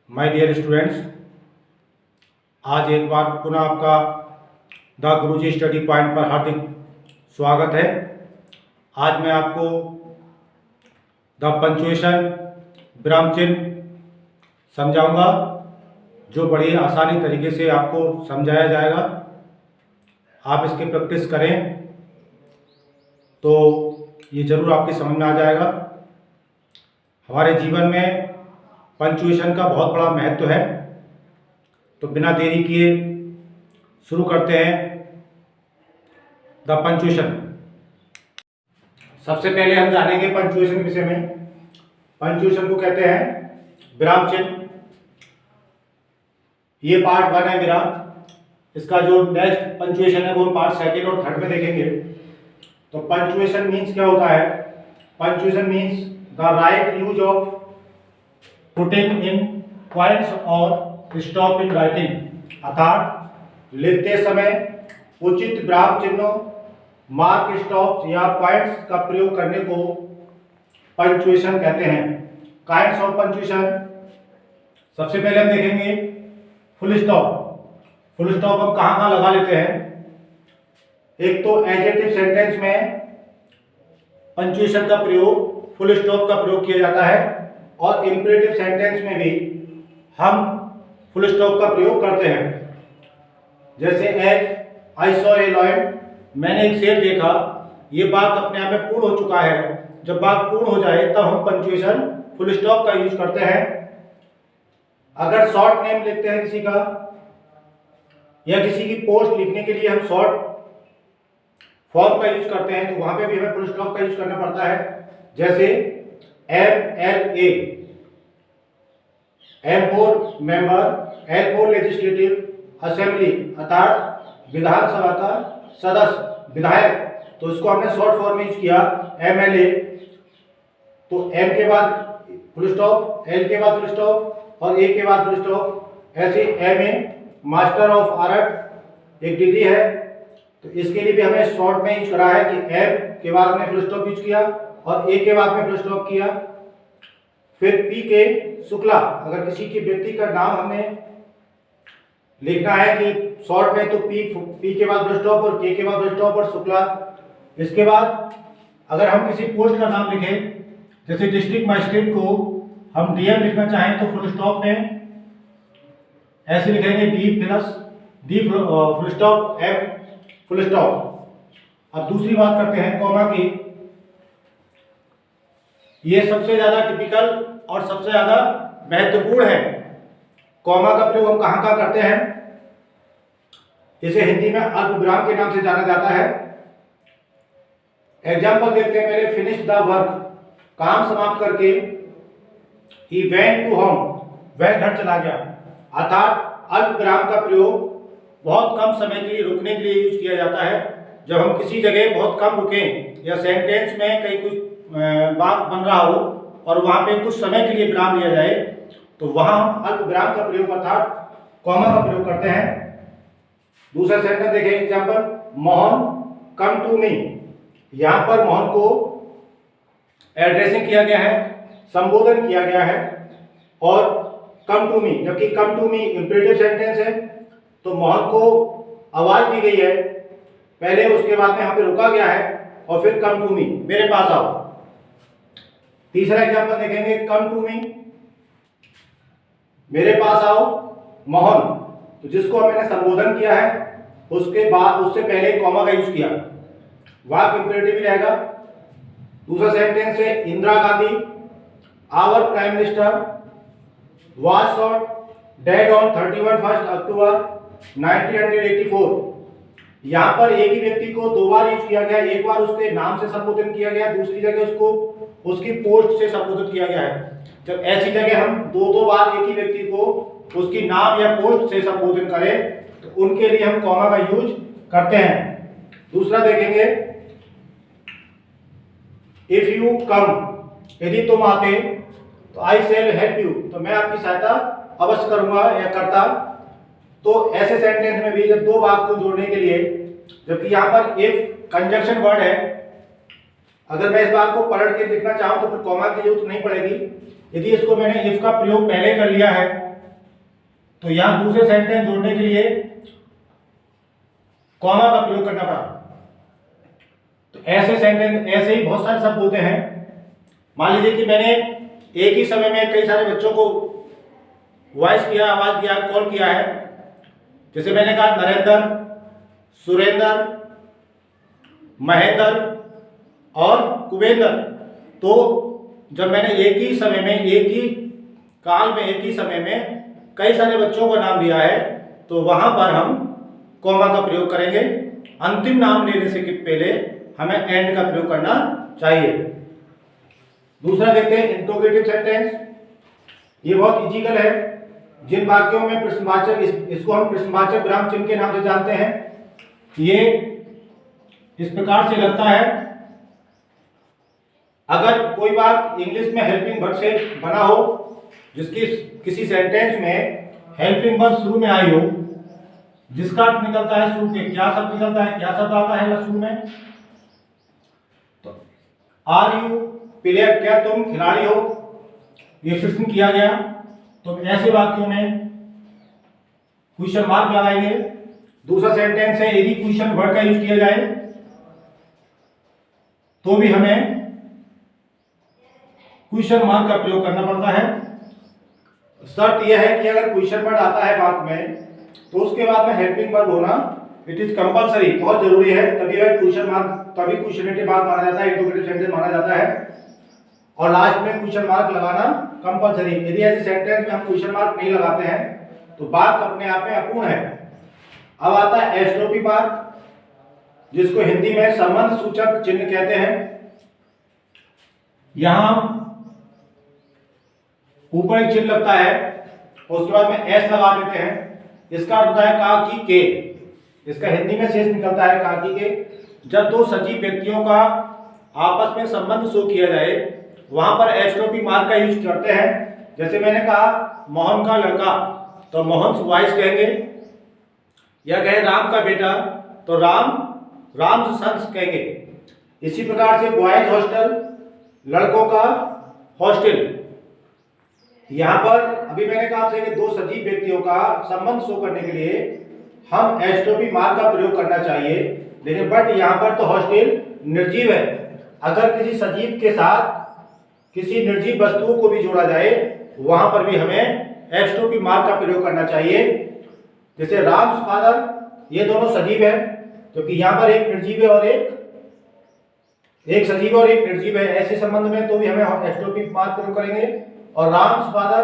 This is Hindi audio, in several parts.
माय डियर स्टूडेंट्स, आज एक बार पुनः आपका द गुरुजी स्टडी पॉइंट पर हार्दिक स्वागत है। आज मैं आपको द पंक्चुएशन विराम चिन्ह समझाऊंगा, जो बड़ी आसानी तरीके से आपको समझाया जाएगा। आप इसकी प्रैक्टिस करें तो ये ज़रूर आपकी समझ में आ जाएगा। हमारे जीवन में पंक्चुएशन का बहुत बड़ा महत्व है, तो बिना देरी किए शुरू करते हैं द पंक्चुएशन। सबसे पहले हम जानेंगे पंक्चुएशन के विषय में। पंक्चुएशन को कहते हैं विराम चिन्ह। ये पार्ट 1 है विराम। इसका जो नेक्स्ट पंक्चुएशन है वो पार्ट 2 और 3 में देखेंगे। तो पंक्चुएशन मीन्स क्या होता है? Punctuation means the right use of putting in points और स्टॉप इन राइटिंग, अर्थात लिखते समय उचित विराम चिन्हों, मार्क स्टॉप्स या पॉइंट्स का प्रयोग करने को पंक्चुएशन कहते हैं। काइंड्स ऑफ पंक्चुएशन, सबसे पहले हम देखेंगे फुल स्टॉप। फुल स्टॉप हम कहाँ कहाँ लगा लेते हैं? एक तो एडजेक्टिव सेंटेंस में पंक्चुएशन का प्रयोग, फुल स्टॉप का प्रयोग किया जाता है, और इंपेरेटिव सेंटेंस में भी हम फुल स्टॉप का प्रयोग करते हैं। जैसे as I saw a lion, मैंने एक शेर देखा। ये बात अपने आप में पूर्ण हो चुका है। जब बात पूर्ण हो जाए तब हम पंक्चुएशन फुल स्टॉप का यूज करते हैं। अगर शॉर्ट नेम लिखते हैं किसी का, या किसी की पोस्ट लिखने के लिए हम शॉर्ट फॉर्म का यूज करते हैं, तो वहां पे भी हमें फुल स्टॉप का यूज करना पड़ता है। जैसे MLA, M for member, L for legislative assembly, अर्थात विधानसभा का सदस्य, विधायक। तो इसको हमने शॉर्ट फॉर्म में यूज किया MLA। तो M के बाद फुल स्टॉप, L के बाद फुल स्टॉप और A के बाद फुल स्टॉप। ऐसे MA मास्टर ऑफ आर्ट एक डिग्री है, तो इसके लिए भी हमें शॉर्ट में यूज करा है कि M के बाद हमने फुल स्टॉप यूज किया और A के बाद में फुल स्टॉप किया। फिर P के शुक्ला, अगर किसी के व्यक्ति का नाम हमें लिखना है कि शॉर्ट में, तो P के बाद फुल स्टॉप और K के बाद फुल स्टॉप और शुक्ला। इसके बाद अगर हम किसी पोस्ट का नाम लिखें, जैसे डिस्ट्रिक्ट मजिस्ट्रेट को हम DM लिखना चाहें, तो फुल स्टॉप में ऐसे लिखेंगे D full stop M full stop. अब दूसरी बात करते हैं कॉमा की। ये सबसे ज्यादा टिपिकल और सबसे ज्यादा महत्वपूर्ण है। कॉमा का प्रयोग हम कहाँ कहाँ करते हैं? इसे हिंदी में अल्पविराम के नाम से जाना जाता है। एग्जाम्पल देखते हैं पहले। फिनिश द वर्क, काम समाप्त करके। ही वेंट टू होम, वह घर चला गया। अर्थात अल्पविराम का प्रयोग बहुत कम समय के लिए रुकने के लिए यूज किया जाता है। जब हम किसी जगह बहुत कम रुकें या सेंटेंस में कहीं कुछ बात बन रहा हो और वहां पे कुछ समय के लिए विराम लिया जाए, तो वहां हम अल्प विराम का प्रयोग अर्थात कॉमा का प्रयोग करते हैं। दूसरा सेंटेंस देखें, example. Mohan come to me, यहां पर मोहन को एड्रेसिंग किया गया है, संबोधन किया गया है, और कम टू मी, जबकि come to me imperative sentence है, तो मोहन को आवाज दी गई है पहले, उसके बाद में यहाँ पे रुका गया है और फिर कम टू मी, मेरे पास आओ। तीसरा एग्जांपल देखेंगे, कम टू मी, मेरे पास आओ मोहन, तो जिसको मैंने संबोधन किया है उसके बाद उससे पहले कॉमा का यूज किया, वाक्य इंपेरेटिव ही रहेगा। दूसरा सेंटेंस है, Indira Gandhi our prime minister was shot dead on 31 October 1984। यहाँ पर एक ही व्यक्ति को दो बार यूज किया गया। एक बार उसके नाम से संबोधन किया गया, दूसरी जगह उसको उसकी पोस्ट से संबोधित किया गया है। जब ऐसी जगह हम दो बार एक ही व्यक्ति को उसकी नाम या पोस्ट से संबोधन करें, तो उनके लिए हम कॉमा का यूज करते हैं। दूसरा देखेंगे, इफ यू कम, यदि तुम आते, तो आई शैल हेल्प यू, तो मैं आपकी सहायता अवश्य करूंगा या करता। तो ऐसे सेंटेंस में भी जब दो वाक्य को जोड़ने के लिए, जबकि यहाँ पर इफ कंजंक्शन वर्ड है, अगर मैं इस बात को पलट के लिखना चाहूं तो फिर कॉमा की जरूरत नहीं पड़ेगी। यदि इसको मैंने इफ का प्रयोग पहले कर लिया है तो यहाँ दूसरे सेंटेंस जोड़ने के लिए कॉमा का प्रयोग करना पड़ा। तो ऐसे सेंटेंस, ऐसे ही बहुत सारे शब्द होते हैं। मान लीजिए कि मैंने एक ही समय में कई सारे बच्चों को वॉइस किया, आवाज दिया, कॉल किया है। जैसे मैंने कहा नरेंद्र, सुरेंद्र, महेंद्र और कुबेंद्र। तो जब मैंने एक ही समय में, एक ही काल में, एक ही समय में कई सारे बच्चों का नाम लिया है, तो वहां पर हम कॉमा का प्रयोग करेंगे। अंतिम नाम लेने से पहले हमें एंड का प्रयोग करना चाहिए। दूसरा देखते हैं इंट्रोगेटिव सेंटेंस। ये बहुत इजीकल है। जिन वाक्यों में प्रश्नवाचक, इसको हम प्रश्नवाचक विराम चिन्ह के नाम से जानते हैं। ये इस प्रकार से लगता है, अगर कोई बात इंग्लिश में हेल्पिंग वर्ब से बना हो, जिसकी किसी सेंटेंस में हेल्पिंग वर्ब शुरू में आई हो, जिसका अर्थ निकलता है शुरू के, क्या शब्द निकलता है, क्या शब्द आता है शुरू में? तो आर यू प्लेयर, क्या तुम खिलाड़ी हो? ये प्रश्न किया गया। तो ऐसे वाक्यों में क्वेश्चन मार्क लगाएंगे। दूसरा सेंटेंस है यदि क्वेश्चन वर्ड का यूज किया जाए तो भी हमें क्वेश्चन मार्क का प्रयोग करना पड़ता है। शर्त यह है कि अगर क्वेश्चन वर्ड आता है बात में, तो उसके बाद में हेल्पिंग वर्ब होना इट इज कंपलसरी, बहुत जरूरी है। तभी वह क्वेश्चन मार्क, तभी क्वेश्चनेटिव बात माना जाता है, इंट्रोगेटिव सेंटेंस माना जाता है। और लास्ट में क्वेश्चन मार्क लगाना कंपलसरी। यदि ऐसे सेंटेंस में हम क्वेश्चन मार्क नहीं लगाते हैं तो बात अपने आप में अपूर्ण है। अब आता है एस्ट्रोपी पार्ट, जिसको हिंदी में संबंध सूचक चिन्ह कहते हैं। यहां ऊपर एक चिन्ह लगता है, उसके बाद में एस लगा देते हैं। इसका अर्थ होता है का की के। इसका हिंदी में शेष निकलता है का की के। जब दो सजीव व्यक्तियों का आपस में संबंध शो किया जाए, वहां पर एस्ट्रोपी मार्क का यूज करते हैं। जैसे मैंने कहा मोहन का लड़का, तो मोहन वॉइस कहेंगे, या कहे राम का बेटा तो राम सन्स कहेंगे। इसी प्रकार से बॉयज हॉस्टल, लड़कों का हॉस्टल। यहां पर अभी मैंने कहा आपसे कि दो सजीव व्यक्तियों का संबंध शो करने के लिए हम एस्ट्रोपी मार्क का प्रयोग करना चाहिए। लेकिन बट यहां पर तो हॉस्टल निर्जीव है। अगर किसी सजीव के साथ किसी निर्जीव वस्तुओं को भी जोड़ा जाए, वहां पर भी हमें एस्ट्रोपी मार्क का प्रयोग करना चाहिए। जैसे राम्स फादर, ये दोनों सजीव है, क्योंकि यहाँ पर एक निर्जीव है और एक सजीव और एक निर्जीव है। ऐसे संबंध में तो भी हमें एस्ट्रोपी मार्क प्रयोग करेंगे। और राम्स फादर,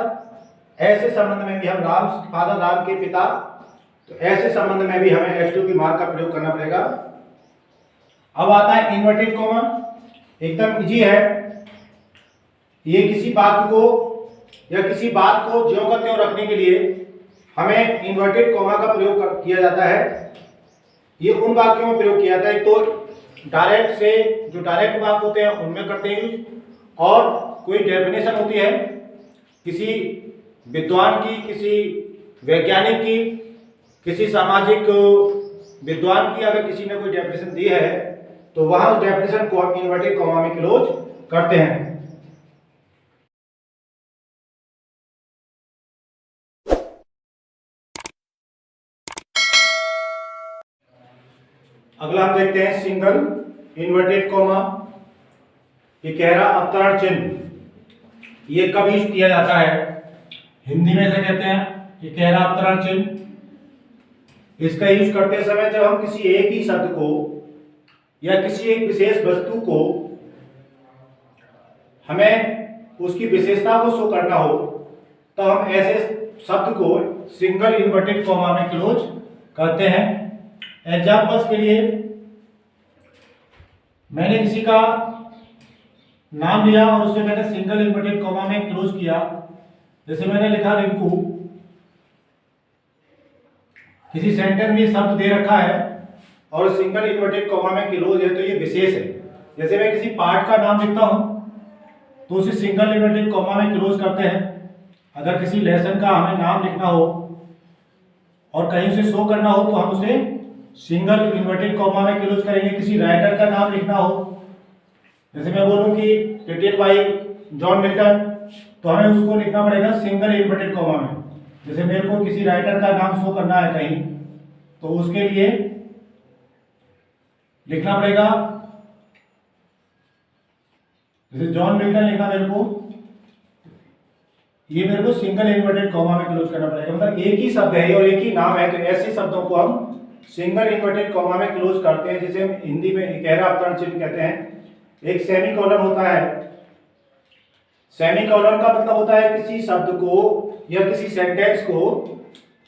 ऐसे संबंध में भी हम राम्स फादर, राम के पिता, तो ऐसे संबंध में भी हमें एस्ट्रोपी मार्क का प्रयोग करना पड़ेगा। अब आता है इन्वर्टेड कॉमा। एकदम इजी है। ये किसी वाक्य को या किसी बात को ज्यों का त्यों रखने के लिए हमें इन्वर्टेड कॉमा का प्रयोग किया जाता है। ये उन वाक्यों में प्रयोग किया जाता है, तो डायरेक्ट से, जो डायरेक्ट वाक्य होते हैं उनमें करते हैं यूज, और कोई डेफिनेशन होती है किसी विद्वान की, किसी वैज्ञानिक की, किसी सामाजिक विद्वान की, अगर किसी ने कोई डेफिनेशन दी है तो वहां उस डेफिनेशन को हम इन्वर्टेड कॉमा में क्लोज करते हैं। अगला हम देखते हैं सिंगल इन्वर्टेड कॉमा। ये गहरा अवतरण चिन्ह, ये कब यूज किया जाता है? हिंदी में से कहते हैं ये गहरा अवतरण चिन्ह। इसका यूज करते समय जब हम किसी एक ही शब्द को या किसी एक विशेष वस्तु को, हमें उसकी विशेषता को शो करना हो, तो हम ऐसे शब्द को सिंगल इन्वर्टेड कॉमा में क्लोज करते हैं। एग्जाम्पल्स के लिए, मैंने किसी का नाम लिया और उसे मैंने सिंगल इन्वर्टेड कॉमा में क्लोज किया। जैसे मैंने लिखा रिंकू। किसी सेंटेंस में शब्द दे रखा है और सिंगल इन्वर्टेड कॉमा में क्लोज है, तो ये विशेष है। जैसे मैं किसी पार्ट का नाम लिखता हूं तो उसे सिंगल इन्वर्टेड कॉमा में क्लोज करते हैं। अगर किसी लेसन का हमें नाम लिखना हो और कहीं उसे शो करना हो तो हम उसे सिंगल इन्वर्टेड कॉमा में क्लोज करेंगे। किसी राइटर का नाम लिखना हो, जैसे मैं बोलूं कि रिटेन बाय जॉन मिल्टन, तो हमें उसको लिखना पड़ेगा सिंगल इन्वर्टेड कॉमा में। जैसे मेरे को किसी राइटर का नाम शो करना है कहीं, तो उसके लिए लिखना पड़ेगा, जैसे जॉन मिल्टन लिखना मेरे को, ये मेरे को सिंगल इन्वर्टेड कॉमा में क्लोज करना पड़ेगा, मतलब एक ही शब्द है और एक ही नाम है, तो ऐसे शब्दों को हम सिंगल इन्वर्टेड कॉमा में क्लोज करते हैं, जिसे हम हिंदी में गहरा अवतरण चिन्ह कहते हैं। एक सेमीकोलन होता है। सेमीकोलन का मतलब होता है किसी शब्द को या किसी सेंटेंस को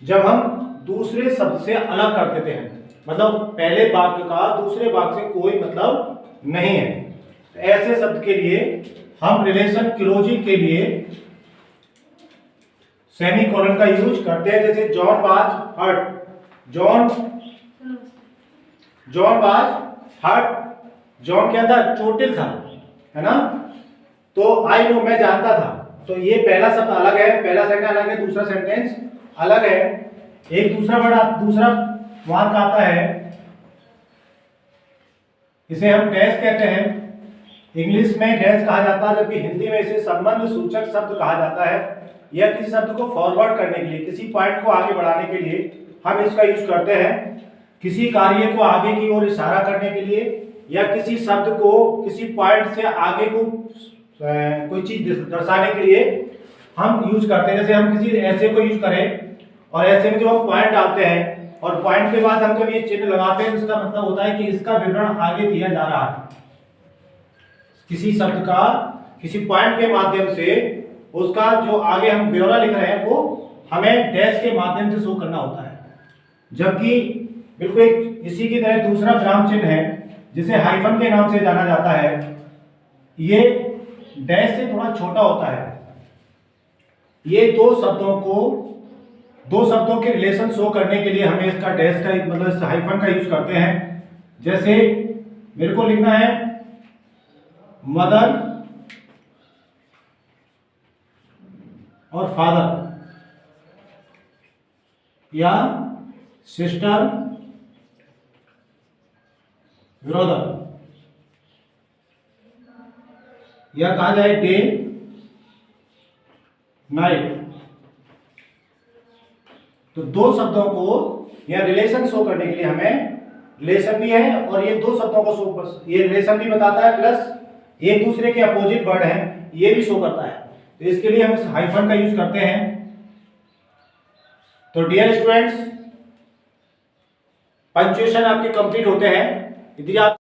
जब हम दूसरे शब्द से अलग कर देते हैं, मतलब पहले वाक्य का दूसरे वाक्य से कोई मतलब नहीं है, तो ऐसे शब्द के लिए हम रिलेशन क्लोजिंग के लिए सेमीकोलन का यूज करते हैं। जैसे John was hurt, John was hurt, John क्या था, चोटिल था, है ना। तो आई नो, मैं जानता था, तो ये पहला शब्द अलग है, पहला सेंटेंस अलग है, दूसरा सेंटेंस अलग है। एक दूसरा वर्ड, दूसरा वाक्य आता है, इसे हम डैश कहते हैं। इंग्लिश में डैश कहा जाता है, जबकि हिंदी में इसे संबंध सूचक शब्द कहा जाता है। यह किसी शब्द को फॉरवर्ड करने के लिए, किसी पॉइंट को आगे बढ़ाने के लिए हम इसका यूज करते हैं। किसी कार्य को आगे की ओर इशारा करने के लिए, या किसी शब्द को किसी पॉइंट से आगे को कोई चीज दर्शाने के लिए हम यूज करते हैं। जैसे हम किसी ऐसे को यूज करें, और ऐसे में जब हम पॉइंट डालते हैं और पॉइंट के बाद हम जब ये चिन्ह लगाते हैं, तो इसका मतलब होता है कि इसका विवरण आगे दिया जा रहा है। किसी शब्द का किसी पॉइंट के माध्यम से उसका जो आगे हम ब्यौरा लिख रहे हैं वो हमें डैश के माध्यम से शो करना होता है। जबकि बिल्कुल इसी की तरह दूसरा विराम चिन्ह है जिसे हाइफन के नाम से जाना जाता है, ये डैश से थोड़ा छोटा होता है। ये दो शब्दों के रिलेशन शो करने के लिए हमें इसका डैश का मतलब इस हाइफन का यूज करते हैं। जैसे मेरे को लिखना है मदर और फादर, या सिस्टर ब्रदर, या कहा जाए डे नाइट। तो दो शब्दों को या रिलेशन शो करने के लिए हमें रिलेशन भी है, और ये दो शब्दों को शो, ये रिलेशन भी बताता है, प्लस एक दूसरे के अपोजिट वर्ड हैं ये भी शो करता है। तो इसके लिए हम इस हाइफन का यूज करते हैं। तो डियर स्टूडेंट्स, पंक्चुएशन आपके कंप्लीट होते हैं। यदि आप